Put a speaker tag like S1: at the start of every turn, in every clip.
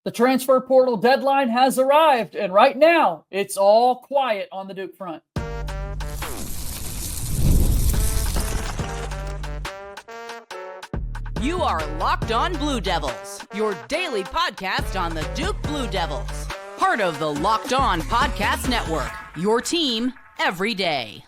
S1: The transfer portal deadline has arrived, and right now, it's all quiet on the Duke front.
S2: You are Locked On Blue Devils, your daily podcast on the Duke Blue Devils. Part of the Locked On Podcast Network, your team every day.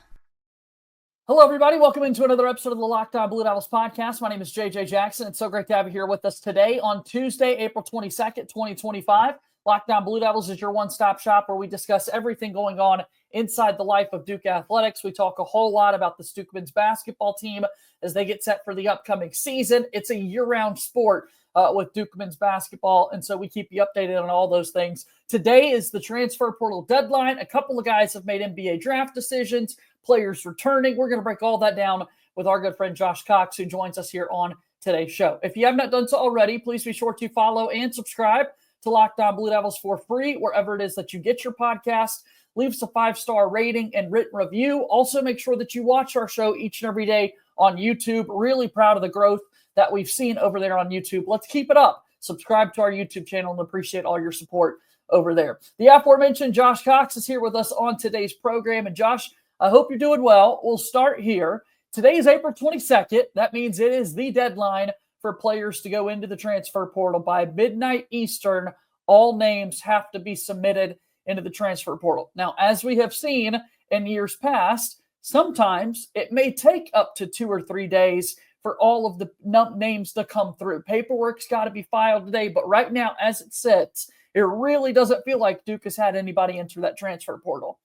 S1: Hello, everybody. Welcome into another episode of the Locked On Blue Devils podcast. My name is JJ Jackson. It's so great to have you here with us today on Tuesday, April 22nd, 2025. Locked On Blue Devils is your one-stop shop where we discuss everything going on inside the life of Duke athletics. We talk a whole lot about the Duke men's basketball team as they get set for the upcoming season. It's a year-round sport with Duke men's basketball, and so we keep you updated on all those things. Today is the transfer portal deadline. A couple of guys have made NBA draft decisions, players returning. We're going to break all that down with our good friend Josh Cox, who joins us here on today's show. If you have not done so already, please be sure to follow and subscribe to Locked On Blue Devils for free, wherever it is that you get your podcast. Leave us a 5-star rating and written review. Also, make sure that you watch our show each and every day on YouTube. Really proud of the growth that we've seen over there on YouTube. Let's keep it up. Subscribe to our YouTube channel and appreciate all your support over there. The aforementioned Josh Cox is here with us on today's program. And Josh, I hope you're doing well. We'll start here. Today is April 22nd. That means it is the deadline for players to go into the transfer portal. By midnight Eastern, all names have to be submitted into the transfer portal. Now, as we have seen in years past, sometimes it may take up to 2 or 3 days for all of the names to come through. Paperwork's got to be filed today, but right now, as it sits, it really doesn't feel like Duke has had anybody enter that transfer portal.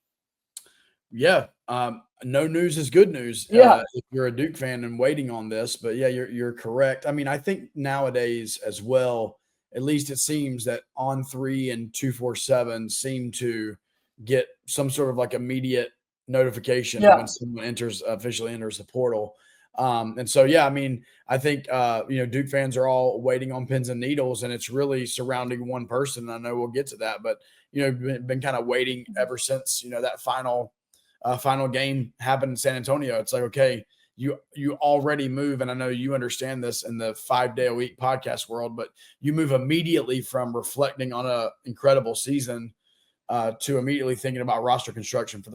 S3: Yeah. No news is good news.
S1: Yeah.
S3: If you're a Duke fan and waiting on this, but yeah, you're correct. I mean, I think nowadays as well, at least it seems that On3 and 247 seem to get some sort of like immediate notification when someone officially enters the portal. And so, yeah, I mean, I think, Duke fans are all waiting on pins and needles, and it's really surrounding one person. I know we'll get to that, but, been kind of waiting ever since, that final game happened in San Antonio. It's like, okay, you already move. And I know you understand this in the 5-day-a-week podcast world, but you move immediately from reflecting on an incredible season to immediately thinking about roster construction for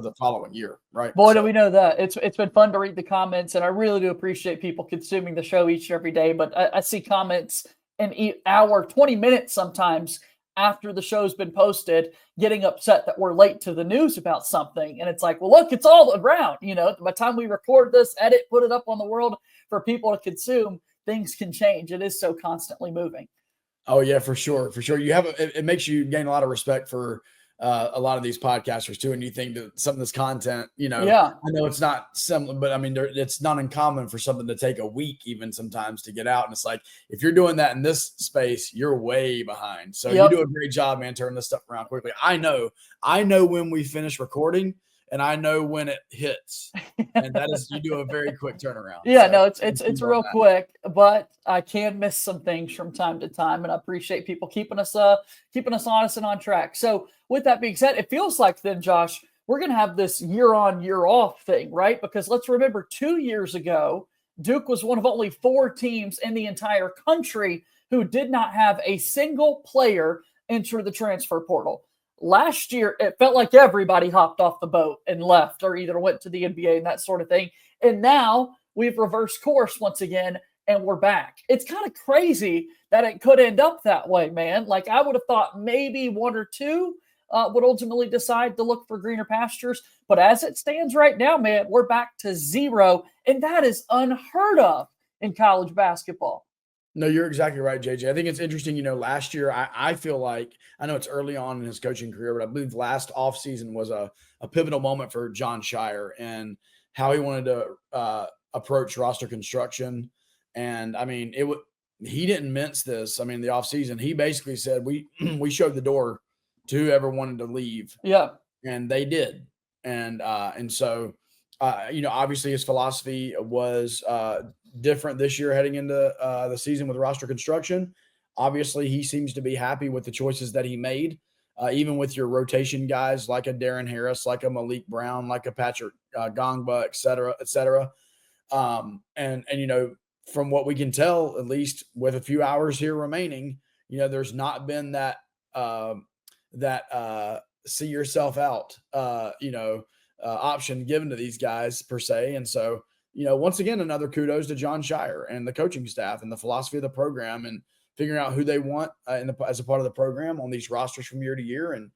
S3: the following year. Right.
S1: Boy, do we know that. It's been fun to read the comments, and I really do appreciate people consuming the show each and every day. But I see comments an hour, 20 minutes sometimes after the show's been posted, getting upset that we're late to the news about something. And it's like, well, look, it's all around, by the time we record this, edit, put it up on the world for people to consume, things can change. It is so constantly moving.
S3: Oh yeah, for sure. For sure. It makes you gain a lot of respect for a lot of these podcasters too. And you think that some of this content, I know it's not similar, but I mean, it's not uncommon for something to take a week even sometimes to get out. And it's like, if you're doing that in this space, you're way behind. So you do a great job, man, turning this stuff around quickly. I know when we finish recording, and I know when it hits, and that is, you do a very quick turnaround.
S1: Yeah, so it's real quick, but I can miss some things from time to time, and I appreciate people keeping us honest and on track. So with that being said, it feels like then, Josh, we're going to have this year on, year off thing, right? Because let's remember 2 years ago, Duke was one of only 4 teams in the entire country who did not have a single player enter the transfer portal. Last year, it felt like everybody hopped off the boat and left or either went to the NBA and that sort of thing. And now we've reversed course once again, and we're back. It's kind of crazy that it could end up that way, man. Like, I would have thought maybe 1 or 2 would ultimately decide to look for greener pastures. But as it stands right now, man, we're back to 0. And that is unheard of in college basketball.
S3: No, you're exactly right, JJ. I think it's interesting. Last year, I feel like, I know it's early on in his coaching career, but I believe last offseason was a pivotal moment for John Scheyer and how he wanted to approach roster construction. And I mean, he didn't mince this. I mean, the offseason, he basically said, we showed the door to whoever wanted to leave.
S1: Yeah.
S3: And they did. And so, obviously his philosophy was different this year heading into the season with roster construction. Obviously, he seems to be happy with the choices that he made, even with your rotation guys like a Darren Harris, like a Malik Brown, like a Patrick Gongba, et cetera, et cetera. And from what we can tell, at least with a few hours here remaining, there's not been that see yourself out, option given to these guys per se. And so, once again, another kudos to John Scheyer and the coaching staff and the philosophy of the program and figuring out who they want as a part of the program on these rosters from year to year. And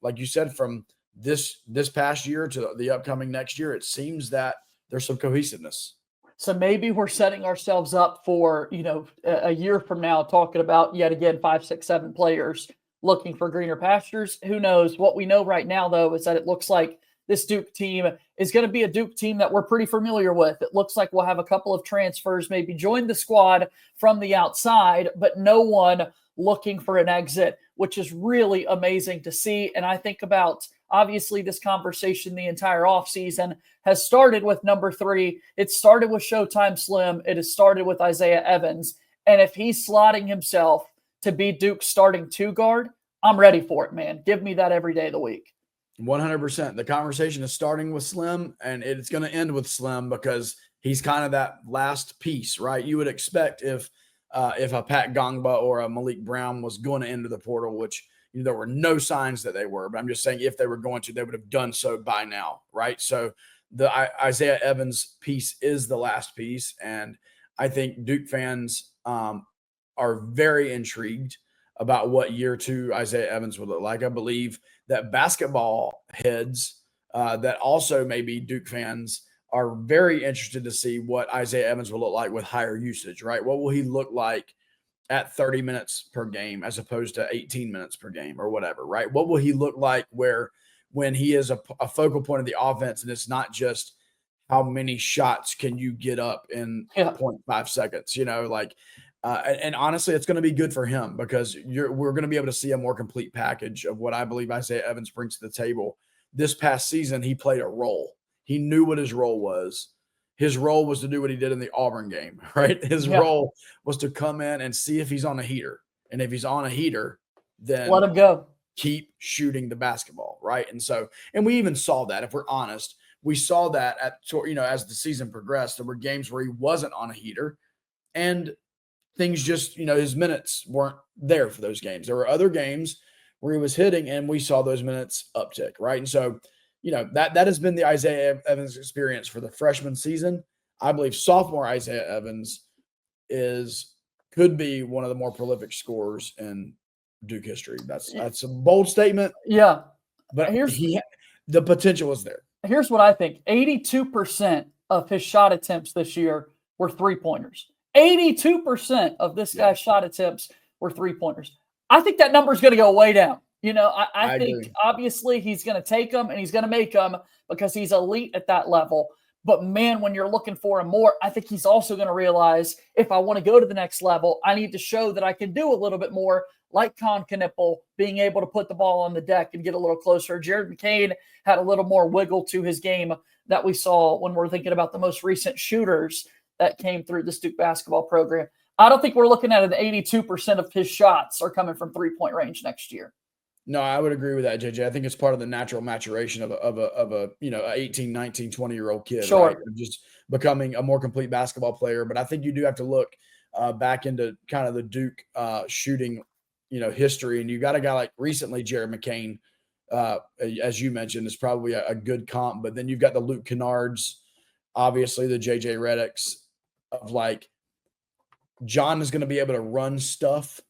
S3: like you said, from this past year to the upcoming next year, it seems that there's some cohesiveness.
S1: So maybe we're setting ourselves up for, a year from now, talking about yet again 5, 6, 7 players looking for greener pastures. Who knows? What we know right now, though, is that it looks like this Duke team is going to be a Duke team that we're pretty familiar with. It looks like we'll have a couple of transfers, maybe join the squad from the outside, but no one looking for an exit, which is really amazing to see. And I think about, obviously, this conversation the entire offseason has started with number 3. It started with Showtime Slim. It has started with Isaiah Evans. And if he's slotting himself to be Duke's starting 2 guard, I'm ready for it, man. Give me that every day of the week.
S3: 100%. The conversation is starting with Slim, and it's going to end with Slim because he's kind of that last piece, right? You would expect if a Pat Gongba or a Malik Brown was going to enter the portal, which there were no signs that they were, but I'm just saying if they were going to, they would have done so by now, right? So the Isaiah Evans piece is the last piece, and I think Duke fans are very intrigued about what year 2 Isaiah Evans would look like. I believe that basketball heads that also maybe Duke fans are very interested to see what Isaiah Evans will look like with higher usage, right? What will he look like at 30 minutes per game as opposed to 18 minutes per game or whatever, right? What will he look like when he is a focal point of the offense and it's not just how many shots can you get up in 0.5 seconds, and honestly, it's going to be good for him because we're going to be able to see a more complete package of what I believe Isaiah Evans brings to the table. This past season, he played a role. He knew what his role was. His role was to do what he did in the Auburn game, right? His role was to come in and see if he's on a heater. And if he's on a heater, then
S1: let him go.
S3: Keep shooting the basketball, right? And we even saw that, if we're honest, we saw that as the season progressed. There were games where he wasn't on a heater and things just, his minutes weren't there for those games. There were other games where he was hitting and we saw those minutes uptick, right? And so, that has been the Isaiah Evans experience for the freshman season. I believe sophomore Isaiah Evans could be one of the more prolific scorers in Duke history. That's a bold statement.
S1: Yeah.
S3: But the potential is there.
S1: Here's what I think. 82% of his shot attempts this year were 3-pointers. 82% of this guy's shot attempts were 3-pointers. I think that number is going to go way down. I think
S3: agree.
S1: Obviously he's going to take them and he's going to make them because he's elite at that level. But man, when you're looking for him more, I think he's also going to realize if I want to go to the next level, I need to show that I can do a little bit more, like Con Knipple, being able to put the ball on the deck and get a little closer. Jared McCain had a little more wiggle to his game that we saw when we're thinking about the most recent shooters that came through this Duke basketball program. I don't think we're looking at an 82% of his shots are coming from 3-point range next year.
S3: No, I would agree with that, JJ. I think it's part of the natural maturation of a 18, 19, 20-year-old kid,
S1: Sure.
S3: Right? Just becoming a more complete basketball player. But I think you do have to look back into kind of the Duke shooting, history. And you got a guy like recently, Jared McCain, as you mentioned, is probably a good comp. But then you've got the Luke Kennards, obviously the JJ Redicks of John is going to be able to run stuff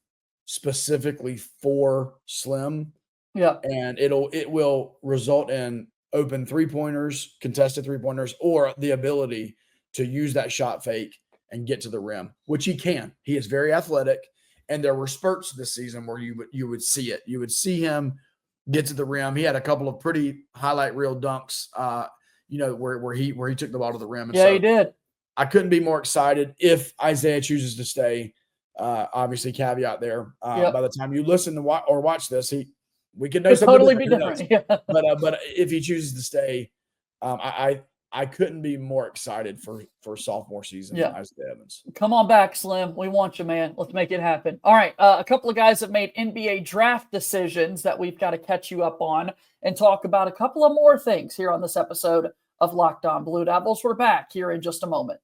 S3: specifically for Slim.
S1: Yeah.
S3: And it will result in open 3-pointers, contested 3-pointers, or the ability to use that shot fake and get to the rim, which he can. He is very athletic. And there were spurts this season where you would see it. You would see him get to the rim. He had a couple of pretty highlight reel dunks, where he took the ball to the rim. And
S1: he did.
S3: I couldn't be more excited if Isaiah chooses to stay. Obviously, caveat there. By the time you listen to watch this, we could know something
S1: totally be different. Yeah.
S3: But if he chooses to stay, I couldn't be more excited for sophomore season.
S1: Yeah.
S3: Isaiah Evans.
S1: Come on back, Slim. We want you, man. Let's make it happen. All right. A couple of guys have made NBA draft decisions that we've got to catch you up on and talk about a couple of more things here on this episode of Locked On Blue Devils. We're back here in just a moment.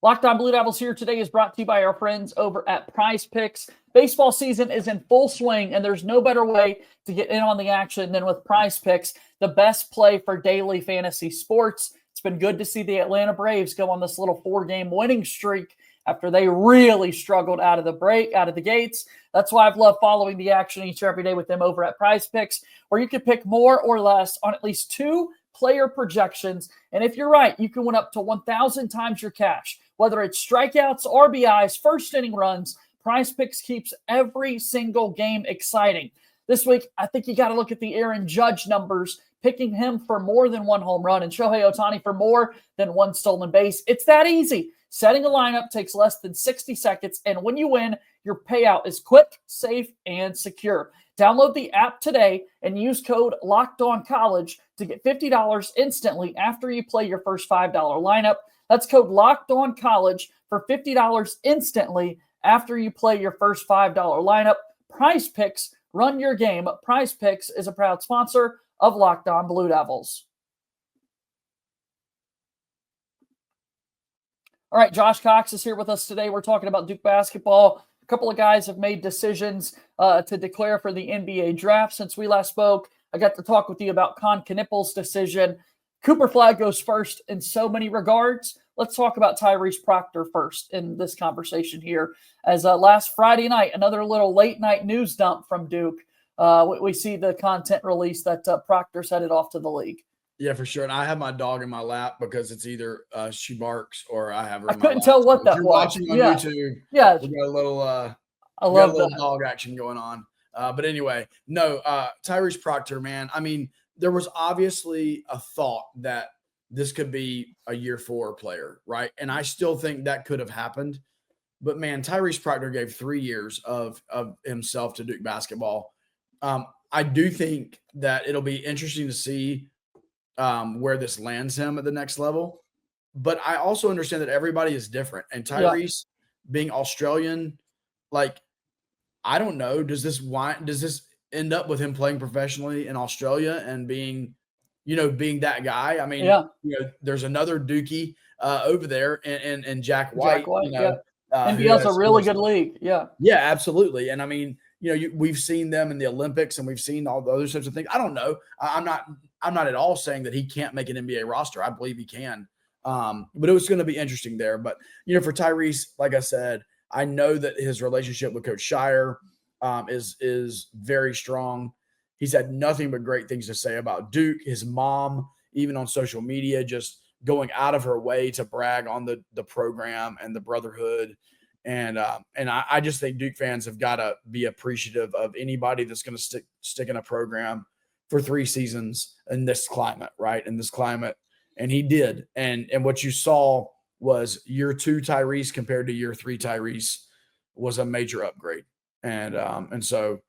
S1: Locked On Blue Devils here today is brought to you by our friends over at PrizePicks. Baseball season is in full swing, and there's no better way to get in on the action than with PrizePicks, the best play for daily fantasy sports. It's been good to see the Atlanta Braves go on this little 4-game winning streak after they really struggled out of the gates. That's why I've loved following the action each and every day with them over at PrizePicks, where you can pick more or less on at least 2 player projections. And if you're right, you can win up to 1,000 times your cash. Whether it's strikeouts, RBIs, first inning runs, PrizePicks keeps every single game exciting. This week, I think you got to look at the Aaron Judge numbers, picking him for more than 1 home run and Shohei Ohtani for more than 1 stolen base. It's that easy. Setting a lineup takes less than 60 seconds, and when you win, your payout is quick, safe, and secure. Download the app today and use code LOCKEDONCollege to get $50 instantly after you play your first $5 lineup. That's code LOCKEDONCollege for $50 instantly after you play your first $5 lineup. PrizePicks, run your game. PrizePicks is a proud sponsor of Locked On Blue Devils. All right, Josh Cox is here with us today. We're talking about Duke basketball. A couple of guys have made decisions to declare for the NBA draft. Since we last spoke, I got to talk with you about Con Knippel's decision. Cooper Flagg goes first in so many regards. Let's talk about Tyrese Proctor first in this conversation here. As last Friday night, another little late night news dump from Duke. We see the content release that Proctor's headed off to the league.
S3: Yeah, for sure. And I have my dog in my lap because it's either she barks or I have her.
S1: I couldn't tell what that was.
S3: Watching on YouTube.
S1: Yeah,
S3: we got a little.
S1: I love that
S3: dog action going on. But anyway, no, Tyrese Proctor, man. I mean, there was obviously a thought that this could be a year 4 player, right? And I still think that could have happened. But man, Tyrese Proctor gave 3 years of himself to Duke basketball. I do think that it'll be interesting to see where this lands him at the next level. But I also understand that everybody is different. And Tyrese being Australian, like, I don't know, does this end up with him playing professionally in Australia and being that guy? I mean, there's another Dookie over there and Jack White.
S1: India's a really good league. Yeah,
S3: absolutely. And I mean, we've seen them in the Olympics and we've seen all the other sorts of things. I don't know. I'm not at all saying that he can't make an NBA roster. I believe he can. But it was going to be interesting there. But, for Tyrese, like I said, I know that his relationship with Coach Scheyer is very strong. He's had nothing but great things to say about Duke. His mom, even on social media, just going out of her way to brag on the program and the brotherhood. And I just think Duke fans have got to be appreciative of anybody that's going to stick in a program for 3 seasons in this climate, right? In this climate. And he did. And what you saw was year 2 Tyrese compared to year 3 Tyrese was a major upgrade. And so,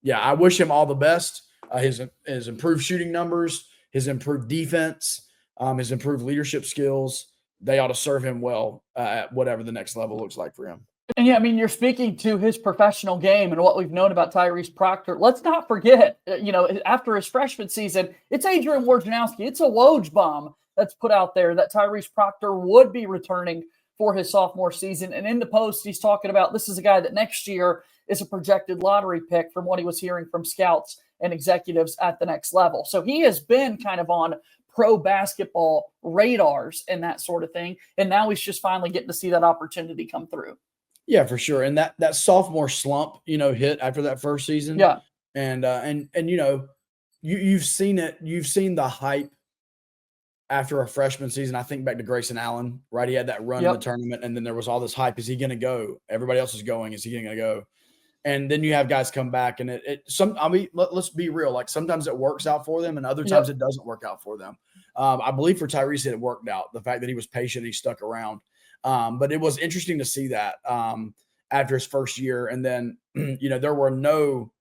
S3: yeah, I wish him all the best. His improved shooting numbers, his improved defense, his improved leadership skills, they ought to serve him well at whatever the next level looks like for him.
S1: And yeah, I mean, you're speaking to his professional game and what we've known about Tyrese Proctor. Let's not forget, after his freshman season, it's Adrien Warjowski. It's a Woj bomb that's put out there that Tyrese Proctor would be returning for his sophomore season. And in the post, he's talking about this is a guy that next year is a projected lottery pick from what he was hearing from scouts and executives at the next level. So he has been kind of on pro basketball radars and that sort of thing. And now he's just finally getting to see that opportunity come through.
S3: Yeah, for sure. And that sophomore slump, hit after that first season.
S1: Yeah.
S3: And you've seen it. You've seen the hype after a freshman season. I think back to Grayson Allen, right? He had that run in the tournament, and then there was all this hype. Is he going to go? Everybody else is going. Is he going to go? And then you have guys come back, and let's be real. Like sometimes it works out for them, and other times it doesn't work out for them. I believe for Tyrese it worked out. The fact that he was patient, he stuck around. But it was interesting to see that after his first year, and then there were no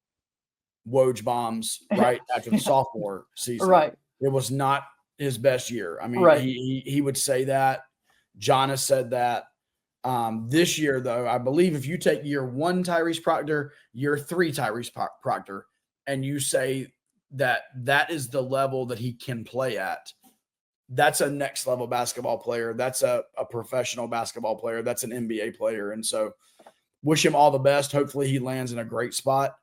S3: Woj bombs right after the sophomore season.
S1: Right,
S3: it was not his best year. I mean, he would say that. John has said that. This year, though, I believe if you take year 1 Tyrese Proctor, year 3 Tyrese Proctor, and you say that is the level that he can play at, that's a next level basketball player. That's a professional basketball player. That's an NBA player. And so wish him all the best. Hopefully he lands in a great spot.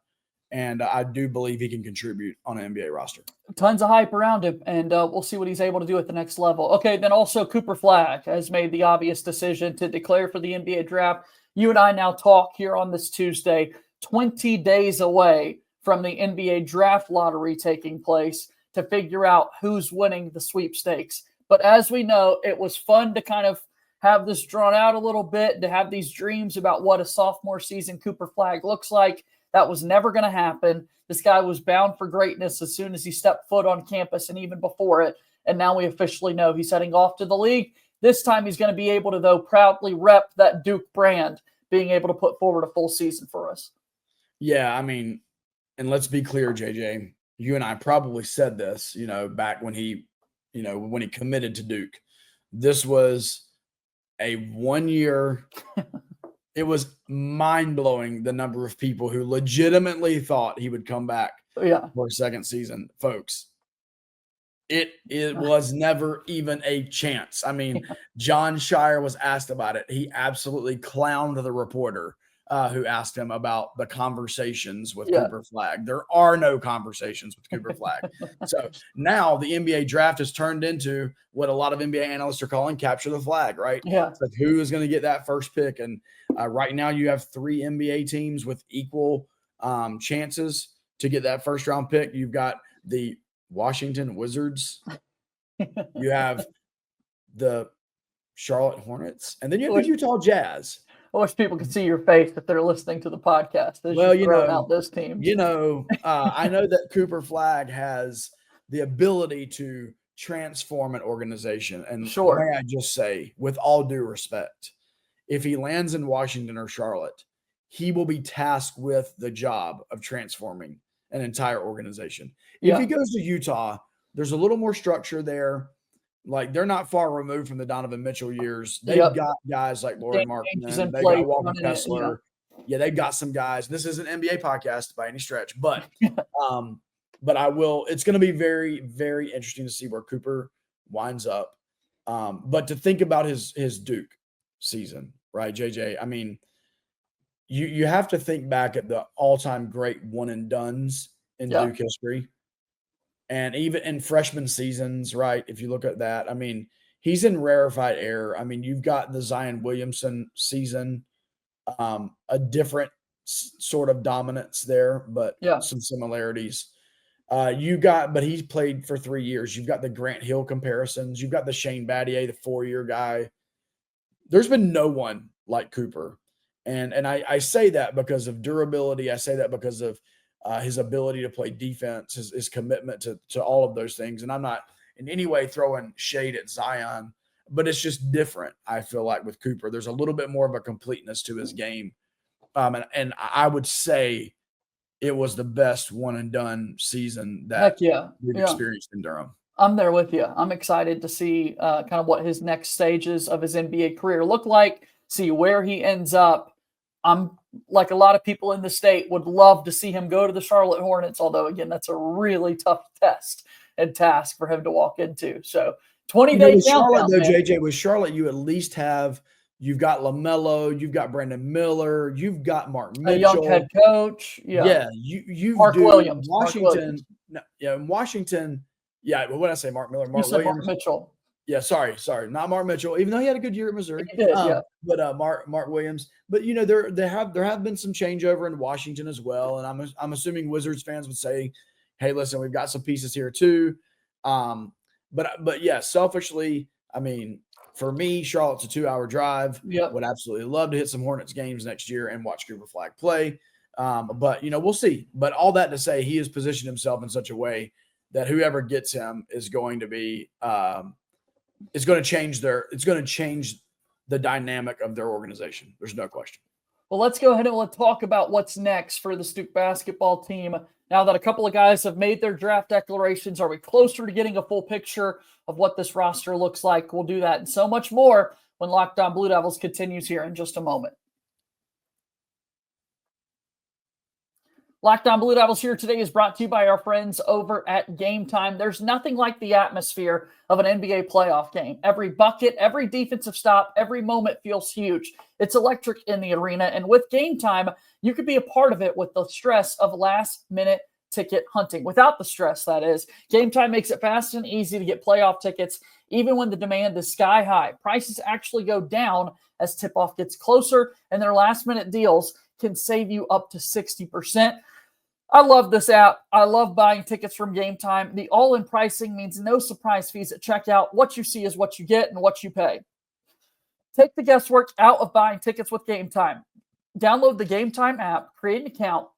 S3: And I do believe he can contribute on an NBA roster.
S1: Tons of hype around him, and we'll see what he's able to do at the next level. Okay, then also Cooper Flagg has made the obvious decision to declare for the NBA draft. You and I now talk here on this Tuesday, 20 days away from the NBA draft lottery taking place to figure out who's winning the sweepstakes. But as we know, it was fun to kind of have this drawn out a little bit, to have these dreams about what a sophomore season Cooper Flagg looks like. That was never going to happen. This guy was bound for greatness as soon as he stepped foot on campus and even before it. And now we officially know he's heading off to the league. This time he's going to be able to, though, proudly rep that Duke brand, being able to put forward a full season for us.
S3: Yeah, I mean, and let's be clear, JJ, you and I probably said this, back when he committed to Duke. This was a 1 year. It was mind-blowing the number of people who legitimately thought he would come back for a second season. Folks, it was never even a chance. I mean, John Scheyer was asked about it. He absolutely clowned the reporter who asked him about the conversations with Cooper Flagg. There are no conversations with Cooper Flagg. So now the NBA draft has turned into what a lot of NBA analysts are calling capture the flag, right?
S1: Yeah.
S3: It's like who is going to get that first pick? And right now you have 3 NBA teams with equal chances to get that first round pick. You've got the Washington Wizards. You have the Charlotte Hornets. And then you have the Utah Jazz.
S1: I wish people could see your face if they're listening to the podcast. Out this team.
S3: I know that Cooper Flagg has the ability to transform an organization. And may I just say, with all due respect, if he lands in Washington or Charlotte, he will be tasked with the job of transforming an entire organization. If he goes to Utah, there's a little more structure there. Like, they're not far removed from the Donovan Mitchell years. They've got guys like Laurie Markman. They got Walker Kessler. They've got some guys. This is an NBA podcast by any stretch, but it's going to be very, very interesting to see where Cooper winds up. But to think about his Duke season, right, JJ? I mean, you have to think back at the all-time great one and dones in Duke history. And even in freshman seasons, right, if you look at that, I mean, he's in rarefied air. I mean, you've got the Zion Williamson season, a different sort of dominance there, but some similarities. But he's played for 3 years. You've got the Grant Hill comparisons. You've got the Shane Battier, the 4-year guy. There's been no one like Cooper. And I say that because of durability. I say that because of his ability to play defense, his commitment to all of those things. And I'm not in any way throwing shade at Zion, but it's just different. I feel like with Cooper, there's a little bit more of a completeness to his game. And I would say it was the best one and done season that we've experienced in Durham.
S1: I'm there with you. I'm excited to see kind of what his next stages of his NBA career look like, see where he ends up. I'm like a lot of people in the state would love to see him go to the Charlotte Hornets, although, again, that's a really tough test and task for him to walk into. So 20 days down.
S3: Charlotte, though, JJ, with Charlotte, you at least you've got LaMelo, you've got Brandon Miller, you've got Mark Mitchell.
S1: A young head coach.
S3: Mark
S1: Williams.
S3: Washington. In Washington. Yeah, what did I say? Mark Miller. Mark Williams.
S1: Mark Mitchell.
S3: Yeah, sorry, not Mark Mitchell. Even though he had a good year at Missouri,
S1: he did,
S3: but Mark Williams. But there have been some changeover in Washington as well, and I'm assuming Wizards fans would say, "Hey, listen, we've got some pieces here too." But yeah, selfishly, I mean, for me, Charlotte's a 2-hour drive.
S1: Yep.
S3: Would absolutely love to hit some Hornets games next year and watch Cooper Flagg play. But we'll see. But all that to say, he has positioned himself in such a way that whoever gets him is going to be. It's going to change the dynamic of their organization. There's no question.
S1: Well, let's go ahead and let's talk about what's next for the Duke basketball team. Now that a couple of guys have made their draft declarations, are we closer to getting a full picture of what this roster looks like? We'll do that and so much more when Locked On Blue Devils continues here in just a moment. Locked On Blue Devils here today is brought to you by our friends over at Gametime. There's nothing like the atmosphere of an NBA playoff game. Every bucket, every defensive stop, every moment feels huge. It's electric in the arena, and with Gametime, you could be a part of it with the stress of last-minute ticket hunting. Without the stress, that is. Gametime makes it fast and easy to get playoff tickets, even when the demand is sky high. Prices actually go down as tip-off gets closer, and their last-minute deals can save you up to 60%. I love this app. I love buying tickets from Gametime. The all-in pricing means no surprise fees at checkout. What you see is what you get and what you pay. Take the guesswork out of buying tickets with Gametime. Download the Gametime app, create an account,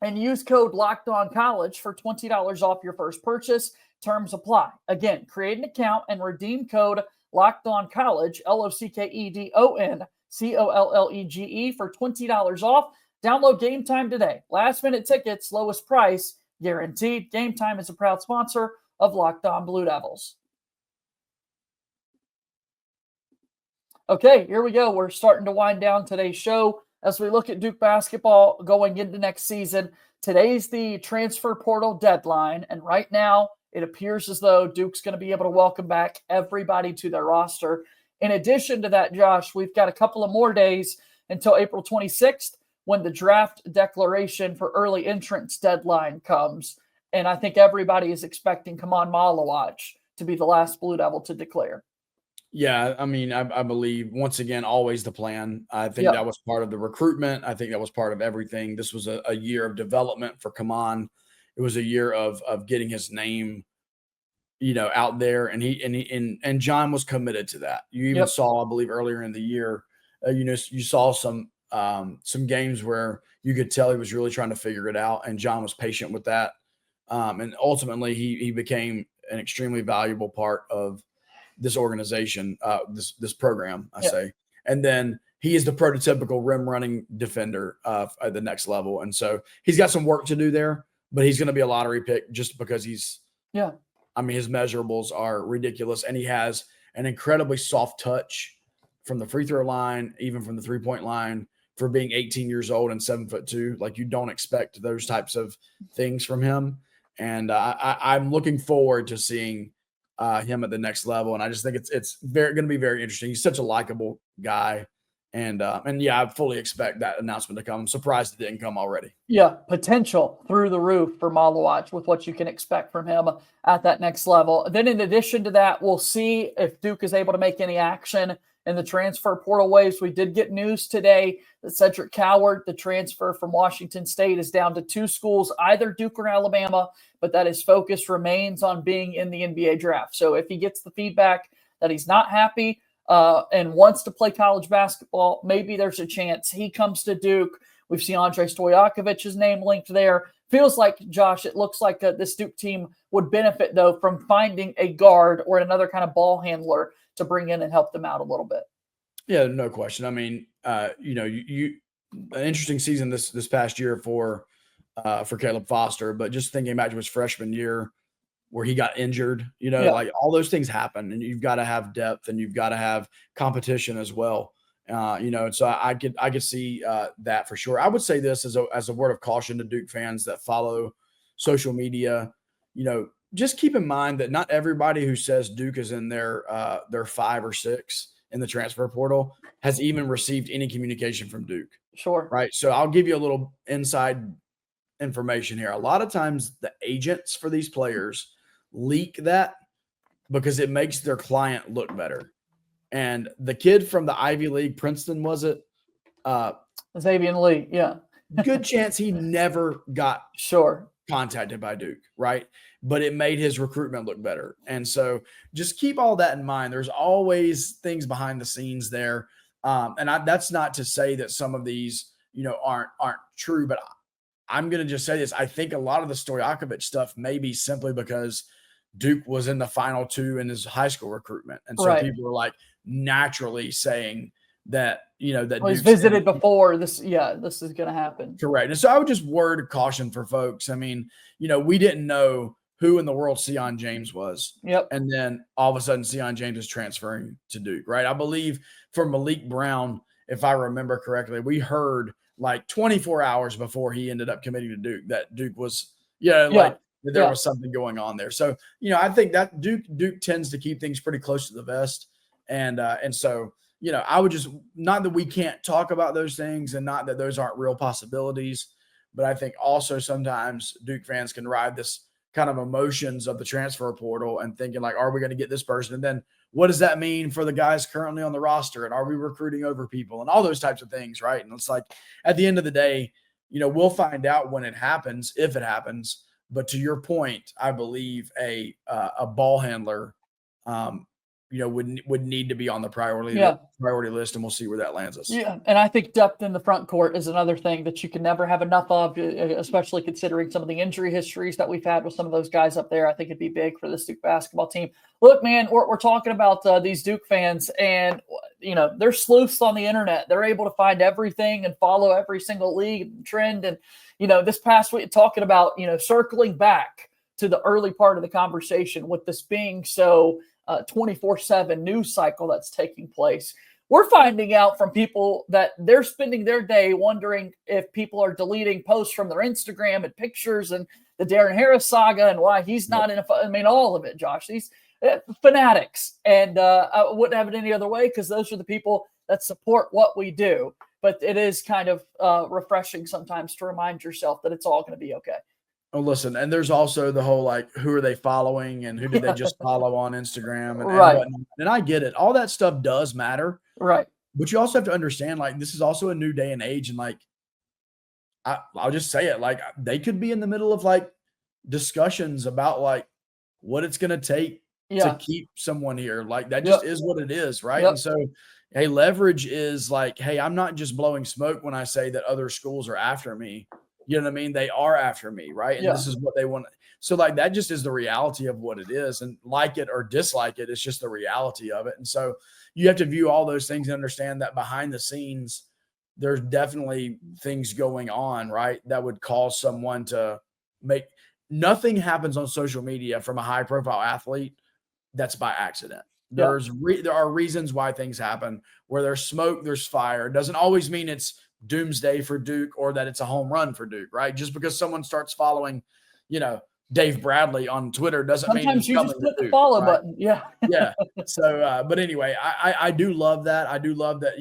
S1: and use code LOCKEDONCollege for $20 off your first purchase. Terms apply. Again, create an account and redeem code LOCKEDONCollege, LOCKEDONCOLLEGE for $20 off. Download Gametime today. Last-minute tickets, lowest price, guaranteed. Gametime is a proud sponsor of Locked On Blue Devils. Okay, here we go. We're starting to wind down today's show as we look at Duke basketball going into next season. Today's the transfer portal deadline, and right now it appears as though Duke's going to be able to welcome back everybody to their roster. In addition to that, Josh, we've got a couple of more days until April 26th when the draft declaration for early entrance deadline comes. And I think everybody is expecting Kaman Malawatch to be the last Blue Devil to declare.
S3: Yeah, I mean, I believe, once again, always the plan. I think that was part of the recruitment. I think that was part of everything. This was a year of development for Kaman. It was a year of getting his name, out there, and John was committed to that. You even saw, I believe, earlier in the year, you saw some games where you could tell he was really trying to figure it out, and John was patient with that. And ultimately, he became an extremely valuable part of this organization, this program, I say. And then he is the prototypical rim running defender at the next level. And so he's got some work to do there, but he's going to be a lottery pick just because his measurables are ridiculous. And he has an incredibly soft touch from the free throw line, even from the 3-point line, for being 18 years old and 7'2". Like, you don't expect those types of things from him. And I'm looking forward to seeing him at the next level, and I just think it's going to be very interesting. He's such a likable guy, and I fully expect that announcement to come. I'm surprised it didn't come already. Yeah,
S1: potential through the roof for Malawatch with what you can expect from him at that next level. Then, in addition to that, we'll see if Duke is able to make any action in the transfer portal waves. We did get news today that Cedric Coward, the transfer from Washington State, is down to 2 schools, either Duke or Alabama, but that his focus remains on being in the NBA draft. So if he gets the feedback that he's not happy and wants to play college basketball, maybe there's a chance he comes to Duke. We've seen Andrei Stojakovic's name linked there. Feels like, Josh, it looks like this Duke team would benefit, though, from finding a guard or another kind of ball handler to bring in and help them out a little bit.
S3: Yeah, no question. I mean, an interesting season this past year for Caleb Foster, but just thinking back to his freshman year where he got injured, like all those things happen, and you've got to have depth and you've got to have competition as well. So I could see that for sure. I would say this as a word of caution to Duke fans that follow social media, just keep in mind that not everybody who says Duke is in their 5 or 6 in the transfer portal has even received any communication from Duke.
S1: Sure.
S3: Right. So I'll give you a little inside information here. A lot of times the agents for these players leak that because it makes their client look better. And the kid from the Ivy League, Princeton, was it?
S1: Xavier Lee. Yeah.
S3: Good chance he never got contacted by Duke, right? But it made his recruitment look better. And so just keep all that in mind. There's always things behind the scenes there. That's not to say that some of these, aren't true, but I'm going to just say this. I think a lot of the Stojakovic stuff may be simply because Duke was in the final 2 in his high school recruitment. And so people are like naturally saying that, that
S1: he's visited before this. Yeah, this is going to happen.
S3: Correct. And so I would just word caution for folks. I mean, we didn't know who in the world Sion James was.
S1: Yep.
S3: And then all of a sudden Sion James is transferring to Duke, right? I believe for Malik Brown, if I remember correctly, we heard like 24 hours before he ended up committing to Duke that Duke was, like there was something going on there. So, I think that Duke tends to keep things pretty close to the vest. And so, I would just, not that we can't talk about those things and not that those aren't real possibilities, but I think also sometimes Duke fans can ride this kind of emotions of the transfer portal and thinking like, are we going to get this person? And then what does that mean for the guys currently on the roster? And are we recruiting over people and all those types of things, right? And it's like, at the end of the day, we'll find out when it happens, if it happens. But to your point, I believe a ball handler, would need to be on the priority list, and we'll see where that lands us.
S1: Yeah, and I think depth in the front court is another thing that you can never have enough of, especially considering some of the injury histories that we've had with some of those guys up there. I think it'd be big for this Duke basketball team. Look, man, we're talking about these Duke fans, and they're sleuths on the internet. They're able to find everything and follow every single league trend. And this past week, talking about circling back to the early part of the conversation with this being so 24/7 news cycle that's taking place. We're finding out from people that they're spending their day wondering if people are deleting posts from their Instagram and pictures and the Darren Harris saga and why he's not in all of it, Josh. These fanatics. And I wouldn't have it any other way because those are the people that support what we do. But it is kind of refreshing sometimes to remind yourself that it's all going to be okay.
S3: Oh, listen, and there's also the whole, like, who are they following and who did they just follow on Instagram and whatnot. And I get it. All that stuff does matter.
S1: Right.
S3: But you also have to understand, like, this is also a new day and age. And, like, I'll just say it. Like, they could be in the middle of, like, discussions about, like, what it's going to take to keep someone here. Like, that just is what it is, right? And so, hey, leverage is like, hey, I'm not just blowing smoke when I say that other schools are after me. You know what I mean? They are after me, right? And this is what they want. So, like, that just is the reality of what it is. And like it or dislike it, it's just the reality of it. And so you have to view all those things and understand that behind the scenes, there's definitely things going on, right, that would cause someone to make – nothing happens on social media from a high-profile athlete that's by accident. There are reasons why things happen. Where there's smoke, there's fire. It doesn't always mean it's doomsday for Duke or that it's a home run for Duke, right? Just because someone starts following, Dave Bradley on Twitter doesn't mean
S1: sometimes you just hit the follow button. Yeah.
S3: Yeah. So, but anyway, I do love that. I do love that,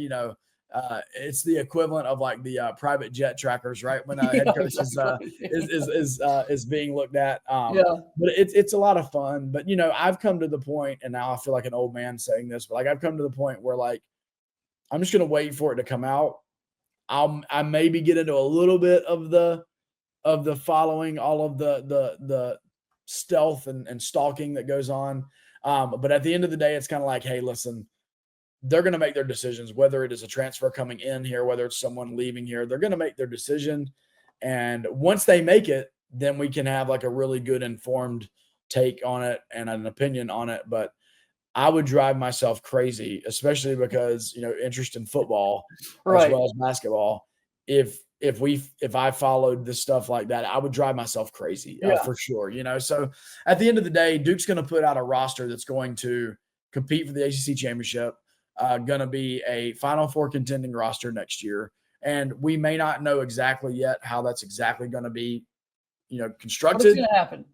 S3: it's the equivalent of like the private jet trackers, right? When a head coach is being looked at. But it's a lot of fun. But I've come to the point, and now I feel like an old man saying this, but like I've come to the point where like I'm just gonna wait for it to come out. I maybe get into a little bit of the following, all of the stealth and stalking that goes on. But at the end of the day, it's kind of like, hey, listen, they're going to make their decisions, whether it is a transfer coming in here, whether it's someone leaving here, they're going to make their decision. And once they make it, then we can have like a really good informed take on it and an opinion on it. But I would drive myself crazy, especially because, interest in football as well as basketball. If I followed this stuff like that, I would drive myself crazy for sure. So at the end of the day, Duke's going to put out a roster that's going to compete for the ACC championship, going to be a Final Four contending roster next year. And we may not know exactly yet how that's exactly going to be, constructed.
S1: But it's going to happen.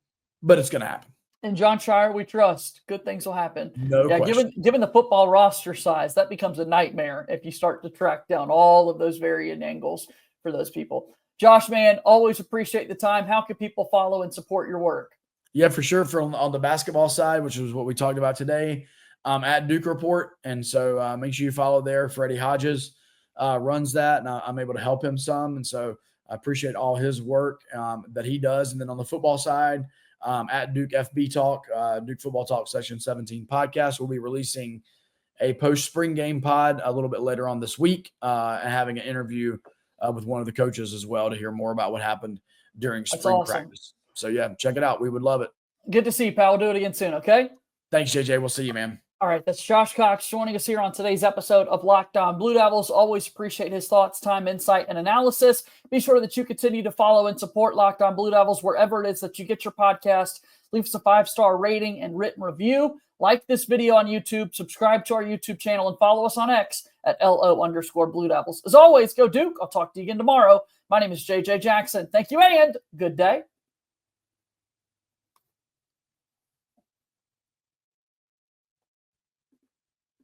S3: But it's going to happen.
S1: And John Scheyer, we trust. Good things will happen.
S3: No question.
S1: Given the football roster size, that becomes a nightmare if you start to track down all of those varying angles for those people. Josh, man, always appreciate the time. How can people follow and support your work?
S3: Yeah, for sure. On the basketball side, which is what we talked about today, at Duke Report. And so make sure you follow there. Freddie Hodges runs that, and I'm able to help him some. And so I appreciate all his work that he does. And then on the football side, at Duke FB Talk, Duke Football Talk Session 17 podcast. We'll be releasing a post-spring game pod a little bit later on this week and having an interview with one of the coaches as well to hear more about what happened during spring practice. So, check it out. We would love it.
S1: Good to see you, pal. We'll do it again soon, okay?
S3: Thanks, JJ. We'll see you, man.
S1: All right, that's Josh Cox joining us here on today's episode of Locked On Blue Devils. Always appreciate his thoughts, time, insight, and analysis. Be sure that you continue to follow and support Locked On Blue Devils wherever it is that you get your podcast. Leave us a 5-star rating and written review. like this video on YouTube, subscribe to our YouTube channel, and follow us on X at LO_Blue Devils. As always, go Duke. I'll talk to you again tomorrow. My name is JJ Jackson. Thank you and good day.